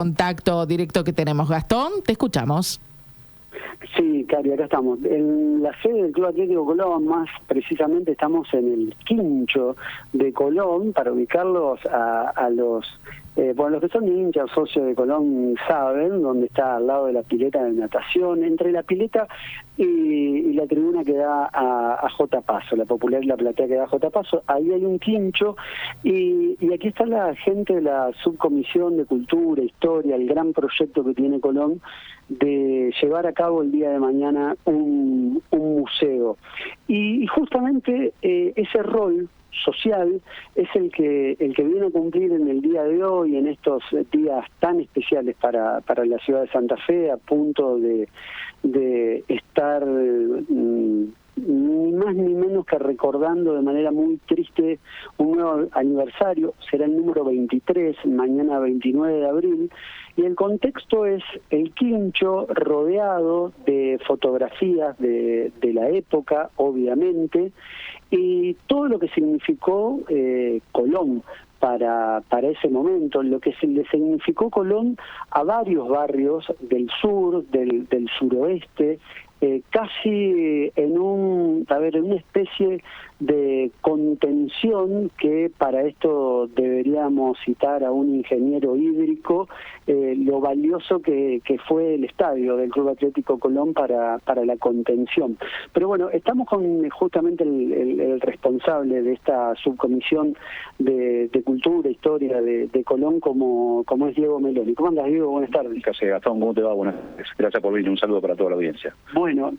Contacto directo que tenemos. Gastón, te escuchamos. Sí, Cari, acá estamos. En la sede del Club Atlético Colón, más precisamente estamos en el quincho de Colón, para ubicarlos a los los que son hinchas, socios de Colón, saben, donde está al lado de la pileta de natación, entre la pileta y la tribuna que da a J. Paso, la popular la platea que da a J. Paso, ahí hay un quincho y aquí está la gente de la subcomisión de Cultura, Historia, el gran proyecto que tiene Colón de llevar a cabo el día de mañana un museo. Y justamente ese rol social es el que viene a cumplir en el día de hoy, en estos días tan especiales para la ciudad de Santa Fe, a punto de estar ni más ni menos que recordando de manera muy triste un nuevo aniversario. Será el número 23, mañana 29 de abril, y el contexto es el quincho rodeado de fotografías de la época, obviamente, y todo lo que significó Colón para ese momento, lo que le significó Colón a varios barrios del sur, del suroeste, casi en una especie de contención que para esto deberíamos citar a un ingeniero hídrico, lo valioso que fue el estadio del Club Atlético Colón para la contención. Pero bueno, estamos con justamente el responsable de esta subcomisión de Cultura, Historia de Colón, como es Diego Meloni. ¿Cómo andas, Diego? Buenas tardes. ¿Qué haces, Gastón? ¿Cómo te va? Buenas tardes. Gracias por venir. Un saludo para toda la audiencia. Bueno,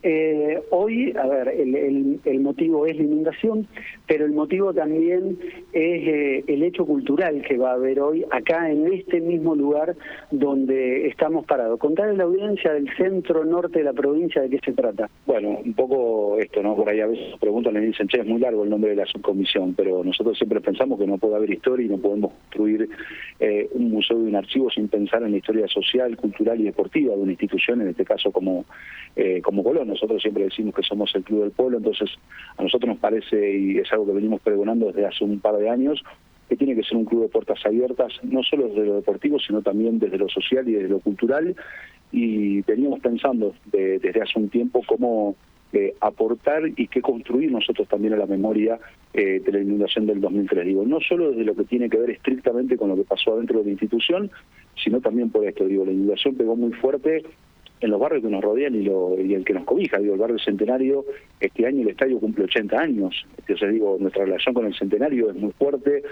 hoy, a ver, el motivo es la inundación, pero el motivo también es el hecho cultural que va a haber hoy acá en este mismo lugar donde estamos parados. Contarle a la audiencia del centro norte de la provincia de qué se trata. Bueno, un poco esto, ¿no? Por ahí a veces preguntan y dicen, che, es muy largo el nombre de la subcomisión, pero nosotros siempre pensamos que no puede haber historia y no podemos construir un museo y un archivo sin pensar en la historia social, cultural y deportiva de una institución, en este caso como Colón. Nosotros siempre decimos que somos el Club del Pueblo, entonces a nosotros nos parece, y es algo que venimos pregonando desde hace un par de años, que tiene que ser un club de puertas abiertas, no solo desde lo deportivo, sino también desde lo social y desde lo cultural, y veníamos pensando desde hace un tiempo cómo aportar y qué construir nosotros también a la memoria de la inundación del 2003. Digo, no solo desde lo que tiene que ver estrictamente con lo que pasó adentro de la institución, sino también por esto. Digo, la inundación pegó muy fuerte en los barrios que nos rodean y el que nos cobija. Digo, el barrio Centenario, este año el estadio cumple 80 años. Entonces digo, nuestra relación con el Centenario es muy fuerte,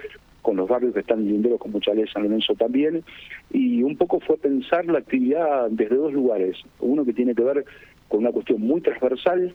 con los barrios que están linderos, con Muchalé, San Lorenzo también, y un poco fue pensar la actividad desde dos lugares. Uno que tiene que ver con una cuestión muy transversal,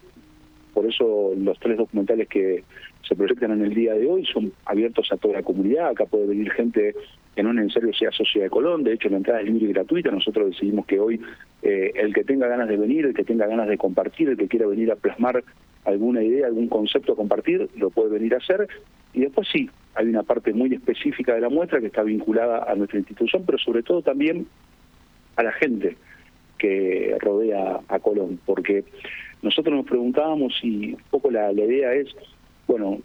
por eso los tres documentales que se proyectan en el día de hoy son abiertos a toda la comunidad. Acá puede venir gente que no en serio sea socia de Colón, de hecho la entrada es libre y gratuita. Nosotros decidimos que hoy el que tenga ganas de venir, el que tenga ganas de compartir, el que quiera venir a plasmar alguna idea, algún concepto a compartir, lo puede venir a hacer. Y después sí, hay una parte muy específica de la muestra que está vinculada a nuestra institución, pero sobre todo también a la gente que rodea a Colón, porque nosotros nos preguntábamos y un poco la idea es, bueno,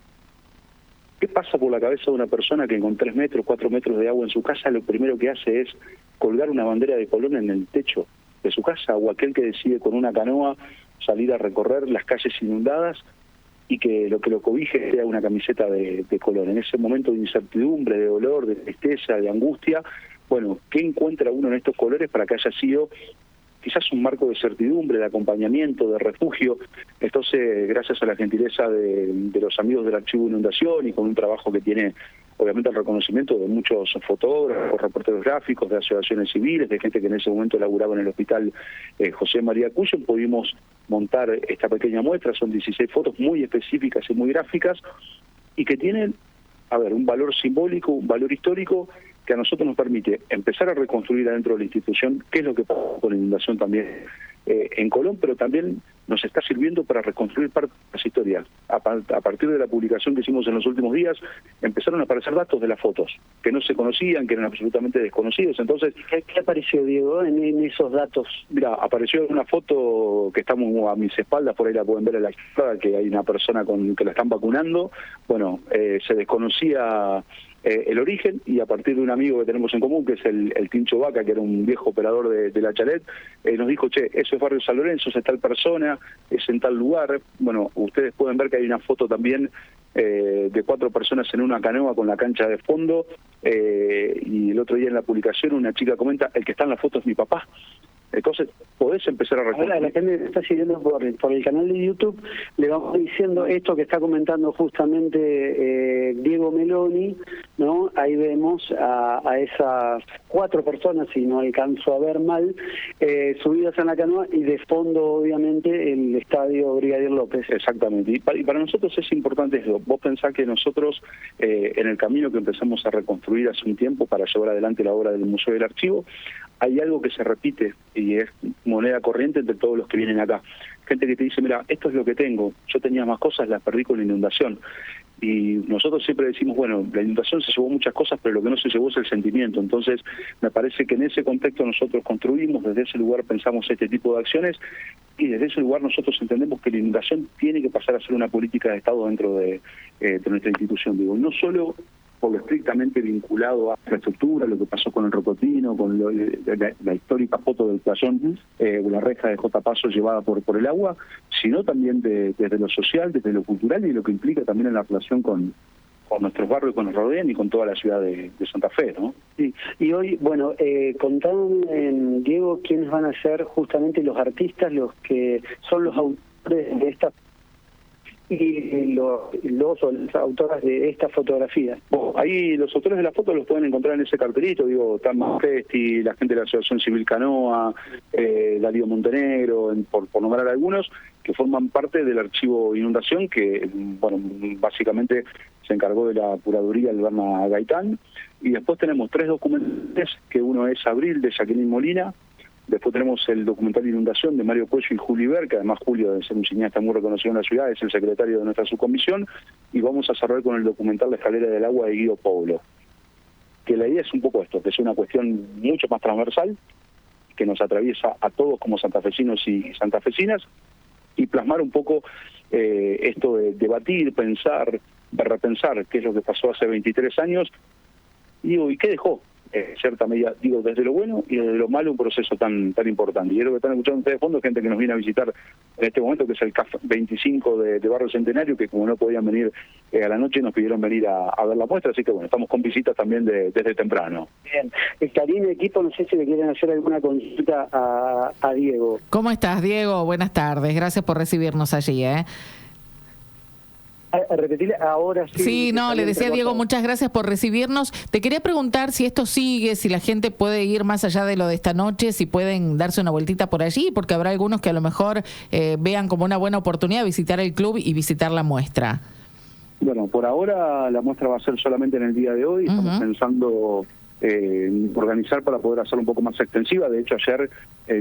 ¿qué pasa por la cabeza de una persona que con 3 metros, 4 metros de agua en su casa lo primero que hace es colgar una bandera de Colón en el techo de su casa, o aquel que decide con una canoa salir a recorrer las calles inundadas y que lo cobije sea una camiseta de Colón? En ese momento de incertidumbre, de dolor, de tristeza, de angustia, bueno, ¿qué encuentra uno en estos colores para que haya sido quizás un marco de certidumbre, de acompañamiento, de refugio? Entonces, gracias a la gentileza de los amigos del Archivo de Inundación y con un trabajo que tiene, obviamente, el reconocimiento de muchos fotógrafos, reporteros gráficos, de asociaciones civiles, de gente que en ese momento laburaba en el hospital José María Cuyo, pudimos montar esta pequeña muestra. Son 16 fotos muy específicas y muy gráficas y que tienen, un valor simbólico, un valor histórico, que a nosotros nos permite empezar a reconstruir adentro de la institución qué es lo que pasó con la inundación también en Colón, pero también nos está sirviendo para reconstruir parte de las historias. A partir de la publicación que hicimos en los últimos días, empezaron a aparecer datos de las fotos que no se conocían, que eran absolutamente desconocidos. Entonces, ¿qué apareció, Diego, en esos datos? Mira, apareció una foto que estamos a mis espaldas, por ahí la pueden ver en la izquierda, que hay una persona que la están vacunando. Bueno, se desconocía el origen, y a partir de un amigo que tenemos en común, que es el Tincho Vaca, que era un viejo operador de la Chalet, nos dijo, che, eso es Barrio San Lorenzo, es tal persona, es en tal lugar. Bueno, ustedes pueden ver que hay una foto también de 4 personas en una canoa con la cancha de fondo, y el otro día en la publicación una chica comenta, el que está en la foto es mi papá. Entonces, podés empezar a reconstruir. Ahora, la gente que está siguiendo por el canal de YouTube, le vamos diciendo esto que está comentando justamente Diego Meloni, ¿no? Ahí vemos a esas 4 personas, si no alcanzo a ver mal, subidas en la canoa, y de fondo, obviamente, el estadio Brigadier López. Exactamente. Y para nosotros es importante eso. Vos pensás que nosotros, en el camino que empezamos a reconstruir hace un tiempo para llevar adelante la obra del Museo del Archivo, hay algo que se repite y es moneda corriente entre todos los que vienen acá. Gente que te dice, mira, esto es lo que tengo, yo tenía más cosas, las perdí con la inundación. Y nosotros siempre decimos, bueno, la inundación se llevó muchas cosas, pero lo que no se llevó es el sentimiento. Entonces, me parece que en ese contexto nosotros construimos, desde ese lugar pensamos este tipo de acciones, y desde ese lugar nosotros entendemos que la inundación tiene que pasar a ser una política de Estado dentro de nuestra institución. Digo, no solo por lo estrictamente vinculado a la infraestructura, lo que pasó con el Rocotino, con la histórica foto del playón, la reja de J. Paso llevada por el agua, sino también desde lo social, desde lo cultural y lo que implica también en la relación con nuestros barrios que nos rodean y con toda la ciudad de Santa Fe, ¿no? Sí. Y hoy, bueno, contame, Diego, quiénes van a ser justamente los artistas, los que son los autores de esta y los o las autoras de esta fotografía. Bueno, ahí los autores de la foto los pueden encontrar en ese cartelito, digo, Tan Festi, la gente de la Asociación Civil Canoa, Darío Montenegro, por nombrar algunos, que forman parte del archivo Inundación, que, bueno, básicamente se encargó de la curaduría el Berna Gaitán, y después tenemos 3 documentales, que uno es Abril, de Jacqueline Molina. Después tenemos el documental Inundación de Mario Cuello y Julio Iber, que además Julio, de ser un cineasta muy reconocido en la ciudad, es el secretario de nuestra subcomisión, y vamos a cerrar con el documental La Escalera del Agua de Guido Pablo. Que la idea es un poco esto, que es una cuestión mucho más transversal, que nos atraviesa a todos como santafesinos y santafesinas, y plasmar un poco esto de debatir, pensar, de repensar qué es lo que pasó hace 23 años, y qué dejó. Cierta medida, digo, desde lo bueno y desde lo malo, un proceso tan importante. Y es lo que están escuchando ustedes de fondo, gente que nos viene a visitar en este momento, que es el CAF 25 de Barrio Centenario, que como no podían venir a la noche, nos pidieron venir a ver la muestra, así que bueno, estamos con visitas también desde temprano. Bien. Karina, equipo, no sé si le quieren hacer alguna consulta a Diego. ¿Cómo estás, Diego? Buenas tardes, gracias por recibirnos allí, A repetirle ahora sí. Sí, no, le decía a Diego, muchas gracias por recibirnos. Te quería preguntar si esto sigue, si la gente puede ir más allá de lo de esta noche, si pueden darse una vueltita por allí, porque habrá algunos que a lo mejor vean como una buena oportunidad visitar el club y visitar la muestra. Bueno, por ahora la muestra va a ser solamente en el día de hoy. Estamos pensando organizar para poder hacerlo un poco más extensiva. De hecho, ayer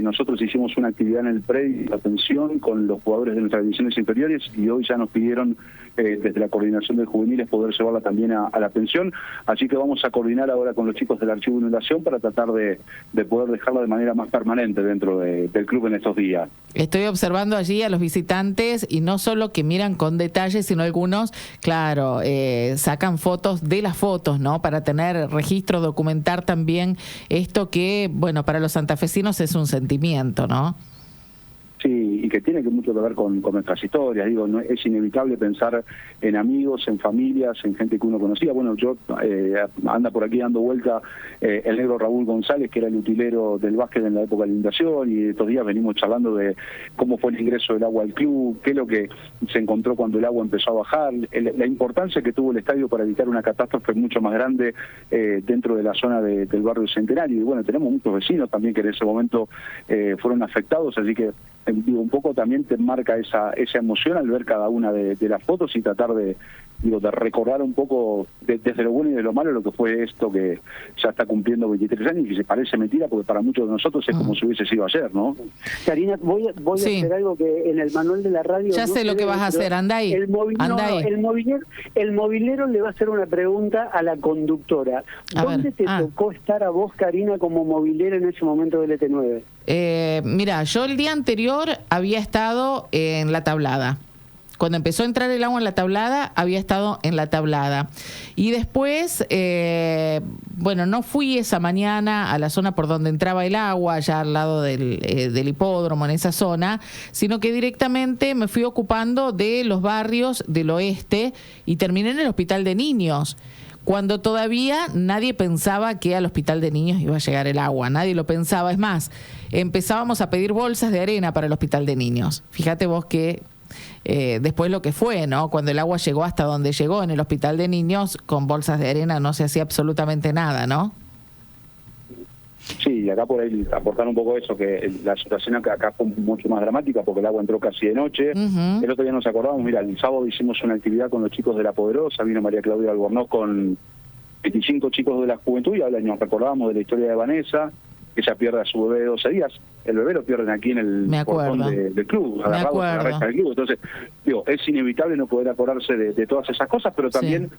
nosotros hicimos una actividad en el predio de atención con los jugadores de nuestras divisiones inferiores, y hoy ya nos pidieron desde la coordinación de juveniles poder llevarla también a la pensión, así que vamos a coordinar ahora con los chicos del Archivo Inundación para tratar de poder dejarla de manera más permanente dentro del club en estos días. Estoy observando allí a los visitantes, y no solo que miran con detalle, sino algunos, claro, sacan fotos de las fotos, ¿no? Para tener registro, documentar también esto que, bueno, para los santafesinos es un sentimiento, ¿no? Sí, y que tiene que mucho que ver con nuestras historias. Digo, no es inevitable pensar en amigos, en familias, en gente que uno conocía. Bueno, yo anda por aquí dando vuelta el negro Raúl González, que era el utilero del básquet en la época de la inundación, y estos días venimos charlando de cómo fue el ingreso del agua al club, qué es lo que se encontró cuando el agua empezó a bajar, la importancia que tuvo el estadio para evitar una catástrofe mucho más grande dentro de la zona del barrio Centenario. Y bueno, tenemos muchos vecinos también que en ese momento fueron afectados, así que digo, un poco también te marca esa emoción al ver cada una de las fotos y tratar de recordar un poco desde lo bueno y de lo malo lo que fue esto que ya está cumpliendo 23 años y que se parece mentira porque para muchos de nosotros es como si hubiese sido ayer, ¿no? Karina, voy a hacer algo que en el manual de la radio... Ya sé lo que vas a hacer, anda ahí. El movilero le va a hacer una pregunta a la conductora. ¿Dónde te tocó estar a vos, Karina, como movilera en ese momento del ET9? Mira, yo el día anterior había estado en La Tablada, Cuando empezó a entrar el agua en la tablada, había estado en la tablada. Y después, bueno, no fui esa mañana a la zona por donde entraba el agua, allá al lado del hipódromo, en esa zona, sino que directamente me fui ocupando de los barrios del oeste y terminé en el hospital de niños, cuando todavía nadie pensaba que al hospital de niños iba a llegar el agua, nadie lo pensaba. Es más, empezábamos a pedir bolsas de arena para el hospital de niños. Fíjate vos que después lo que fue, ¿no? Cuando el agua llegó hasta donde llegó en el hospital de niños, con bolsas de arena no se hacía absolutamente nada, ¿no? Sí, y acá por ahí aportar un poco eso, que la situación acá fue mucho más dramática porque el agua entró casi de noche. El otro día nos acordamos, mira, el sábado hicimos una actividad con los chicos de La Poderosa, vino María Claudia Albornoz con 25 chicos de la juventud y nos recordábamos de la historia de Vanessa, que ella pierde a su bebé de 12 días. El bebé lo pierden aquí en el portón del club, agarrados a la reja del club. Entonces, digo, es inevitable no poder acordarse de todas esas cosas, pero también,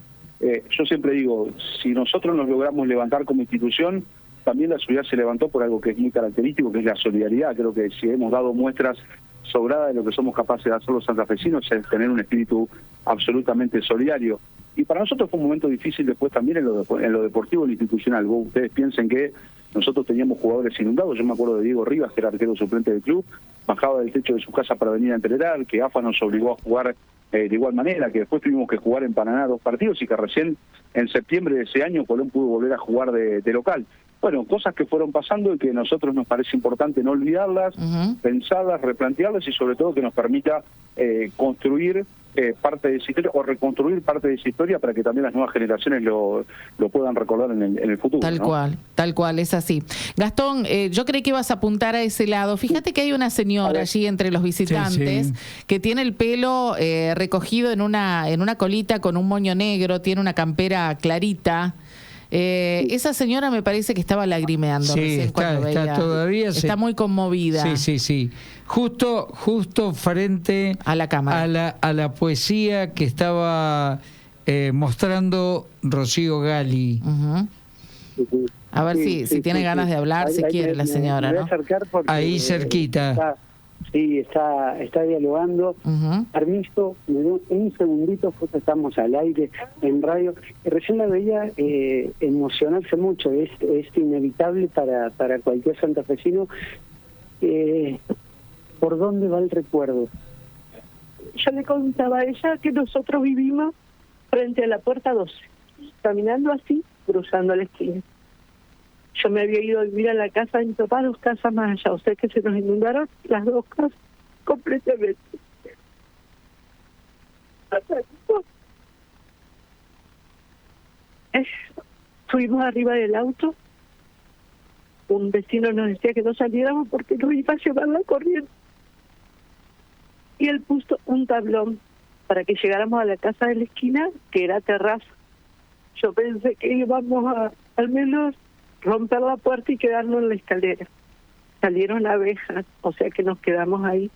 yo siempre digo, si nosotros nos logramos levantar como institución, también la ciudad se levantó por algo que es muy característico, que es la solidaridad. Creo que si hemos dado muestras sobradas de lo que somos capaces de hacer los santafesinos, es tener un espíritu absolutamente solidario. Y para nosotros fue un momento difícil después también en lo deportivo y lo institucional. Ustedes piensen que nosotros teníamos jugadores inundados. Yo me acuerdo de Diego Rivas, que era arquero suplente del club, bajaba del techo de su casa para venir a entrenar, que AFA nos obligó a jugar de igual manera, que después tuvimos que jugar en Paraná 2 partidos y que recién en septiembre de ese año Colón pudo volver a jugar de local. Bueno, cosas que fueron pasando y que a nosotros nos parece importante no olvidarlas, pensarlas, replantearlas y sobre todo que nos permita construir parte de esa historia o reconstruir parte de esa historia para que también las nuevas generaciones lo puedan recordar en el futuro. Tal cual, es así. Gastón, yo creí que ibas a apuntar a ese lado. Fíjate que hay una señora allí entre los visitantes que tiene el pelo recogido en una colita con un moño negro, tiene una campera clarita. Esa señora me parece que estaba lagrimeando. Sí, está todavía. Está muy conmovida. Sí. Justo frente a la cámara. A la poesía que estaba mostrando Rocío Gali. A ver si tiene ganas de hablar, si quiere la señora, ¿no? Ahí cerquita. Está dialogando. Permiso, me dio un segundito, justo estamos al aire en radio. Recién la veía emocionarse mucho, es inevitable para cualquier santafesino. ¿Por dónde va el recuerdo? Yo le contaba a ella que nosotros vivimos frente a la puerta 12, caminando así, cruzando la esquina. Yo me había ido a vivir a la casa de mi papá, 2 casas más allá, o sea que se nos inundaron las 2 casas completamente. Fuimos arriba del auto, un vecino nos decía que no saliéramos porque nos iba a llevar la corriente. Y él puso un tablón para que llegáramos a la casa de la esquina, que era terraza. Yo pensé que íbamos a al menos romper la puerta y quedarnos en la escalera. Salieron abejas, o sea que nos quedamos ahí.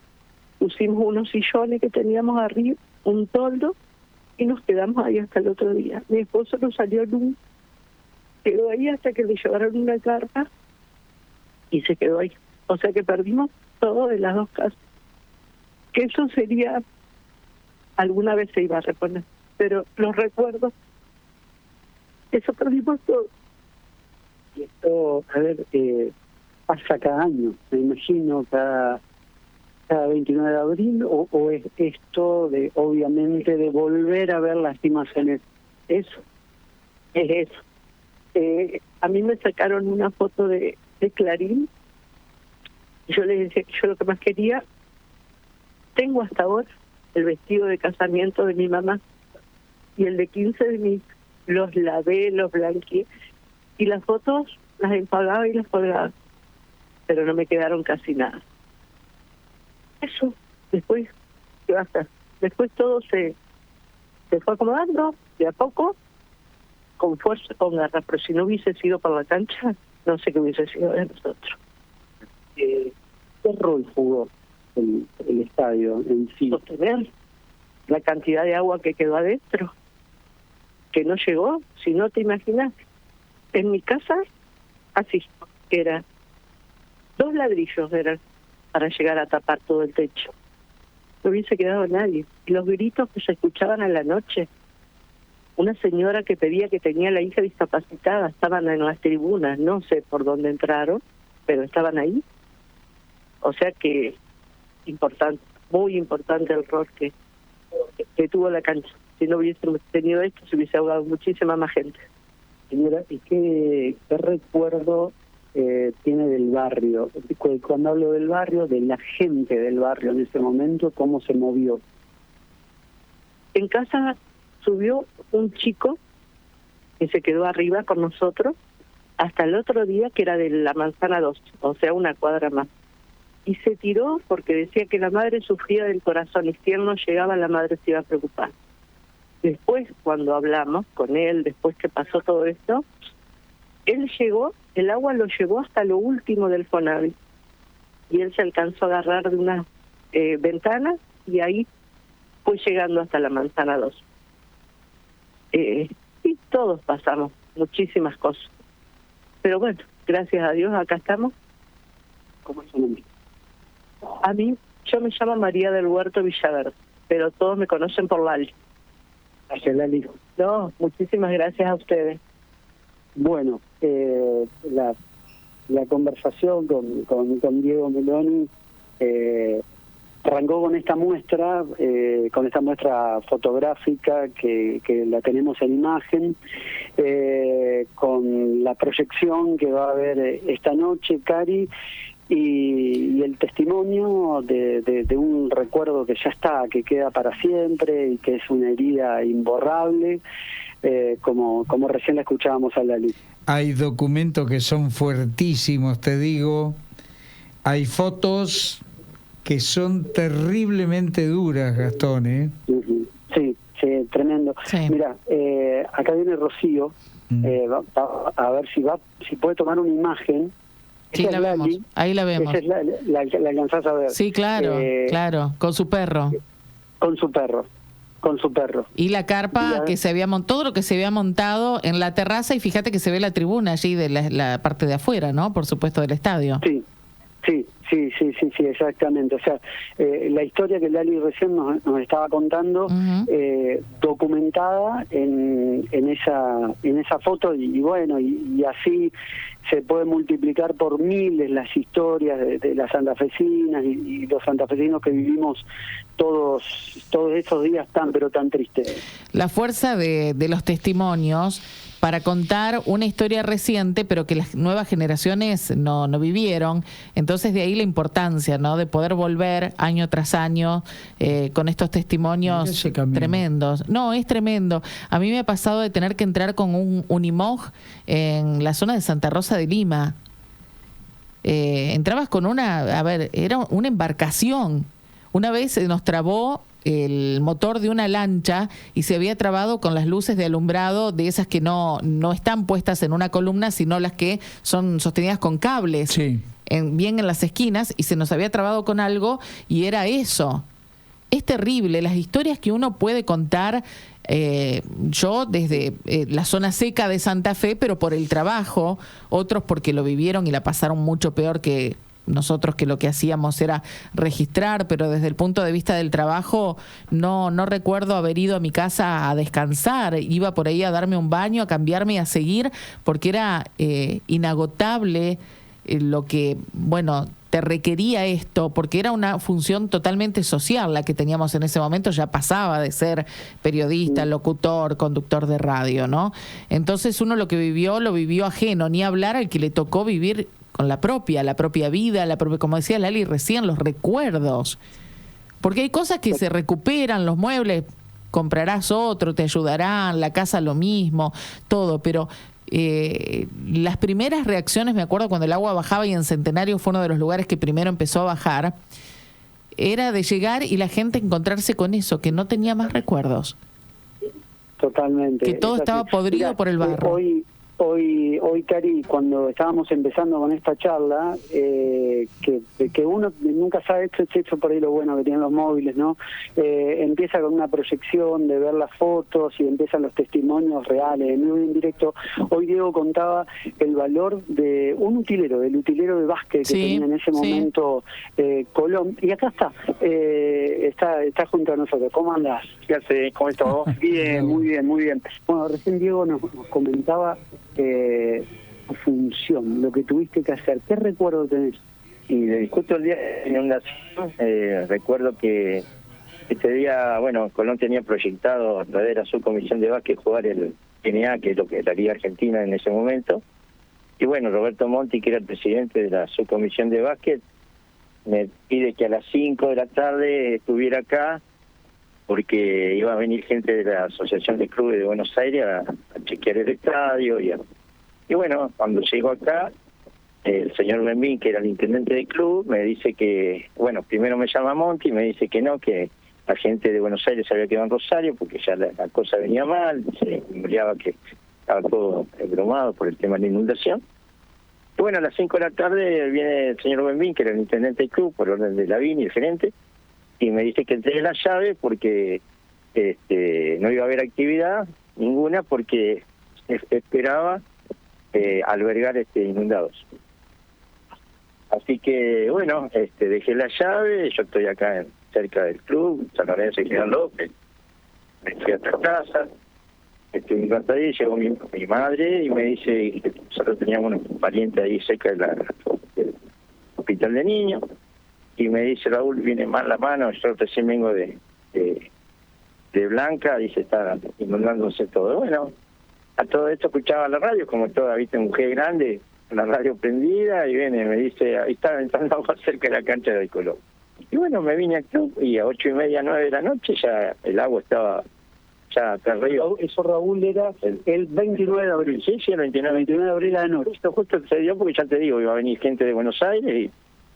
Pusimos unos sillones que teníamos arriba, un toldo, y nos quedamos ahí hasta el otro día. Mi esposo no salió nunca, quedó ahí hasta que le llevaron una carpa y se quedó ahí. O sea que perdimos todo de las 2 casas. Que eso sería, alguna vez se iba a reponer, pero los recuerdos, eso perdimos todo. Y esto, a ver, pasa cada año, me imagino, cada 29 de abril, o es esto de, obviamente, de volver a ver las imágenes. Eso. Es eso. A mí me sacaron una foto de Clarín. Yo les decía que yo lo que más quería, tengo hasta ahora el vestido de casamiento de mi mamá y el de 15 de mi, los lavé, los blanqueé, y las fotos las empagaba y las colgaba, pero no me quedaron casi nada. Eso, después, ¿qué va a hacer? Después todo se fue acomodando, de a poco, con fuerza, con garra, pero si no hubiese sido por la cancha, no sé qué hubiese sido de nosotros. ¿Qué rol jugó el estadio en sí? Sostener la cantidad de agua que quedó adentro, que no llegó, si no te imaginas. En mi casa, así, que era 2 ladrillos eran para llegar a tapar todo el techo. no hubiese quedado nadie. Y los gritos que se escuchaban a la noche, una señora que pedía que tenía a la hija discapacitada, estaban en las tribunas, no sé por dónde entraron, pero estaban ahí. O sea que importante, muy importante el rol que tuvo la cancha. Si no hubiésemos tenido esto, se hubiese ahogado muchísima más gente. Señora, ¿y qué recuerdo tiene del barrio? Cuando hablo del barrio, de la gente del barrio en ese momento, ¿cómo se movió? En casa subió un chico que se quedó arriba con nosotros hasta el otro día, que era de la Manzana 2, o sea, una cuadra más. Y se tiró porque decía que la madre sufría del corazón, y si él no llegaba, la madre se iba a preocupar. Después, cuando hablamos con él, después que pasó todo esto, él llegó, el agua lo llevó hasta lo último del Fonavi. Y él se alcanzó a agarrar de una ventana y ahí fue llegando hasta la Manzana 2. Y todos pasamos muchísimas cosas. Pero bueno, gracias a Dios, acá estamos. ¿Cómo es su nombre? A mí, yo me llamo María del Huerto Villaverde, pero todos me conocen por Lali. Hacia Lali. No, muchísimas gracias a ustedes. Bueno, la conversación con Diego Meloni arrancó con esta muestra fotográfica que la tenemos en imagen, con la proyección que va a haber esta noche, Cari, y el testimonio de un recuerdo que ya está, que queda para siempre y que es una herida imborrable, como recién la escuchábamos a Lali. Hay documentos que son fuertísimos, te digo. Hay fotos que son terriblemente duras, Gastón, ¿eh? Sí, tremendo. Sí. Mira, acá viene Rocío, a ver si puede tomar una imagen. Sí, la vemos. Ahí la vemos. Esa es la alcanzás a ver. Sí, claro, claro, con su perro. Con su perro. Y la carpa que se había montado, todo lo que se había montado en la terraza, y fíjate que se ve la tribuna allí de la parte de afuera, ¿no? Por supuesto, del estadio. Sí, exactamente. O sea, la historia que Lali recién nos estaba contando, documentada en esa foto, y bueno, y así se puede multiplicar por miles las historias de las santafesinas y los santafesinos que vivimos todos esos días pero tan tristes. La fuerza de los testimonios para contar una historia reciente, pero que las nuevas generaciones no vivieron. Entonces, de ahí la importancia, ¿no?, de poder volver año tras año con estos testimonios tremendos. No, es tremendo. A mí me ha pasado de tener que entrar con un Unimog en la zona de Santa Rosa de Lima. Entrabas con era una embarcación. Una vez nos trabó el motor de una lancha y se había trabado con las luces de alumbrado, de esas que no están puestas en una columna, sino las que son sostenidas con cables, sí, bien en las esquinas, y se nos había trabado con algo, y era eso. Es terrible las historias que uno puede contar. Yo desde la zona seca de Santa Fe, pero por el trabajo, otros porque lo vivieron y la pasaron mucho peor que nosotros, que lo que hacíamos era registrar, pero desde el punto de vista del trabajo no recuerdo haber ido a mi casa a descansar. Iba por ahí a darme un baño, a cambiarme y a seguir, porque era inagotable lo que, te requería esto, porque era una función totalmente social la que teníamos en ese momento. Ya pasaba de ser periodista, locutor, conductor de radio, ¿no? Entonces uno lo vivió ajeno, ni hablar al que le tocó vivir con la propia vida, como decía Lali recién, los recuerdos. Porque hay cosas que se recuperan, los muebles, comprarás otro, te ayudarán, la casa lo mismo, todo, pero las primeras reacciones, me acuerdo cuando el agua bajaba, y en Centenario fue uno de los lugares que primero empezó a bajar, era de llegar y la gente encontrarse con eso, que no tenía más recuerdos. Totalmente. Que todo estaba podrido por el barro. Hoy, Cari, cuando estábamos empezando con esta charla, que uno nunca sabe, esto por ahí lo bueno que tienen los móviles, ¿no? Empieza con una proyección de ver las fotos y empiezan los testimonios reales, en vivo y en directo. Hoy Diego contaba el valor de un utilero, del utilero de básquet que tenía en ese momento Colón. Y acá está junto a nosotros. ¿Cómo andás? ¿Qué haces? ¿Cómo estás vos? Bien, muy bien, muy bien. Bueno, recién Diego nos comentaba tu función, lo que tuviste que hacer. ¿Qué recuerdo tenés? Y justo el día de la inundación, recuerdo que este día, bueno, Colón tenía proyectado a través de la subcomisión de básquet jugar el PNA, que es lo que es la Liga Argentina en ese momento. Y bueno, Roberto Monti, que era el presidente de la subcomisión de básquet, me pide que a las 5 de la tarde estuviera acá, porque iba a venir gente de la Asociación de Clubes de Buenos Aires a chequear el estadio. Y bueno, cuando llego acá, el señor Benvin, que era el intendente del club, me dice que, bueno, primero me llama Monti y me dice que no, que la gente de Buenos Aires había quedado en Rosario porque ya la cosa venía mal, se rumoreaba que estaba todo bromado por el tema de la inundación. Y bueno, a las 5 de la tarde viene el señor Benvin, que era el intendente del club, por orden de Lavín y el gerente, y me dice que entregue la llave porque no iba a haber actividad ninguna porque esperaba albergar inundados. Así que bueno, dejé la llave, yo estoy acá cerca del club, San Lorenzo y General López, me fui hasta casa, estoy un rato ahí, llegó mi madre y me dice que nosotros teníamos un pariente ahí cerca del hospital de niños, y me dice, Raúl, viene mal la mano, yo recién vengo de Blanca, dice, está inundándose todo. Bueno, a todo esto escuchaba la radio, como toda, viste, mujer grande, la radio prendida, y viene, me dice, ahí está entrando agua cerca de la cancha del Colón. Y bueno, me vine al club, y a 8:30, 9 de la noche, ya el agua estaba ya acá arriba. Eso, Raúl, era el 29 de abril. Sí, el 29 de abril a la noche. Justo se dio porque ya te digo, iba a venir gente de Buenos Aires y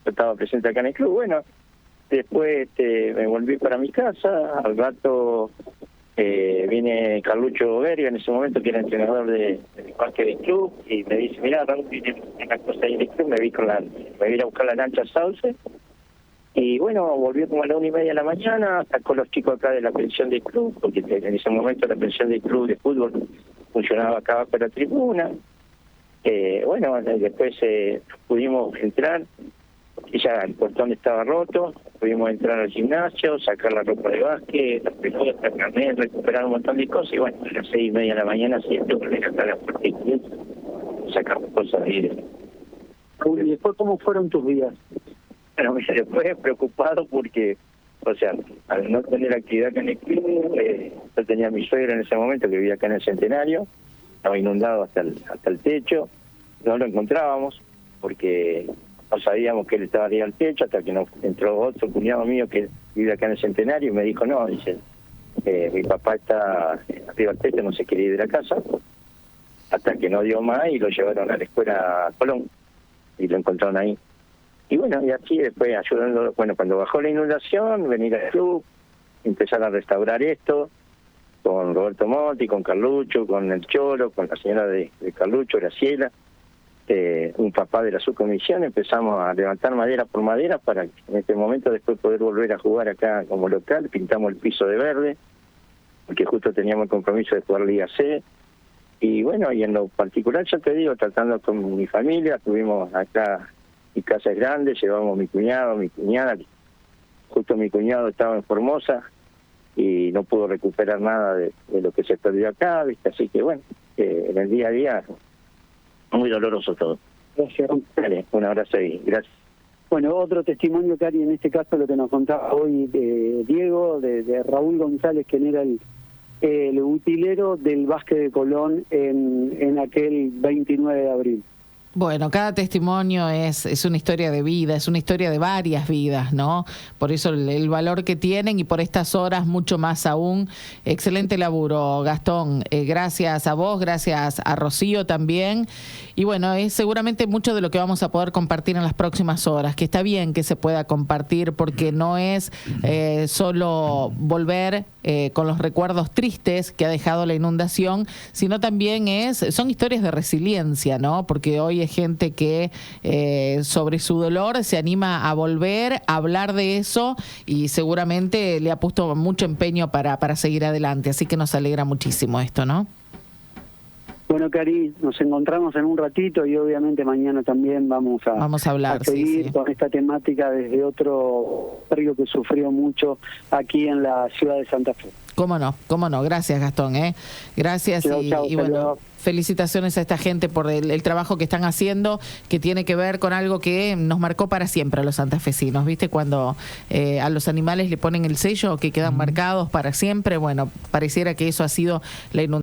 yo estaba presente acá en el club. Bueno, después me volví para mi casa, al rato viene Carlucho Verga en ese momento, que era entrenador de básquet del club, y me dice, mirá, Raúl, viene una cosa ahí en el club, me vi a ir a buscar la lancha Sauce, y bueno, volvió como a la 1:30 de la mañana, sacó los chicos acá de la pensión del club, porque en ese momento la pensión del club de fútbol funcionaba acá abajo de la tribuna. Bueno, después pudimos entrar, y ya el portón estaba roto, pudimos entrar al gimnasio, sacar la ropa de básquet, las pelotas, carnet, recuperar un montón de cosas, y bueno, a las 6:30 de la mañana siempre volver acá a la puerta y sacamos cosas de ahí. ¿Y después cómo fueron tus días? Bueno, después preocupado porque, o sea, al no tener actividad acá en el club, yo tenía a mi suegra en ese momento que vivía acá en el Centenario, estaba inundado hasta el techo, no lo encontrábamos porque no sabíamos que él estaba arriba al techo, hasta que nos entró otro cuñado mío que vive acá en el Centenario y me dijo, no, dice, mi papá está arriba al techo, no se quiere ir de la casa, hasta que no dio más y lo llevaron a la escuela Colón y lo encontraron ahí. Y bueno, y así después ayudando, bueno, cuando bajó la inundación, venir al club, empezar a restaurar esto, con Roberto Monti, con Carlucho, con el Cholo, con la señora de Carlucho, Graciela, un papá de la subcomisión, empezamos a levantar madera por madera para en este momento después poder volver a jugar acá como local. Pintamos el piso de verde, porque justo teníamos el compromiso de jugar Liga C. Y bueno, y en lo particular, ya te digo, tratando con mi familia, estuvimos acá, mi casa es grande, llevamos mi cuñado, mi cuñada, justo mi cuñado estaba en Formosa y no pudo recuperar nada de lo que se perdió acá, ¿viste? Así que bueno, en el día a día, muy doloroso todo. Gracias. Dale, un abrazo y gracias. Bueno, otro testimonio, Cari, en este caso lo que nos contaba hoy Diego, de Raúl González, quien era el utilero del básquet de Colón en aquel 29 de abril. Bueno, cada testimonio es una historia de vida, es una historia de varias vidas, ¿no? Por eso el valor que tienen y por estas horas mucho más aún. Excelente laburo, Gastón. Gracias a vos, gracias a Rocío también. Y bueno, es seguramente mucho de lo que vamos a poder compartir en las próximas horas, que está bien que se pueda compartir porque no es solo volver con los recuerdos tristes que ha dejado la inundación, sino también son historias de resiliencia, ¿no? Porque hoy hay gente que sobre su dolor se anima a volver a hablar de eso y seguramente le ha puesto mucho empeño para seguir adelante, así que nos alegra muchísimo esto, ¿no? Bueno, Cari, nos encontramos en un ratito y obviamente mañana también vamos a hablar, a seguir sí. con esta temática desde otro barrio que sufrió mucho aquí en la ciudad de Santa Fe. Cómo no. Gracias, Gastón. Gracias y bueno, felicitaciones a esta gente por el trabajo que están haciendo, que tiene que ver con algo que nos marcó para siempre a los santafesinos. ¿Viste? Cuando a los animales le ponen el sello que quedan marcados para siempre, bueno, pareciera que eso ha sido la inundación.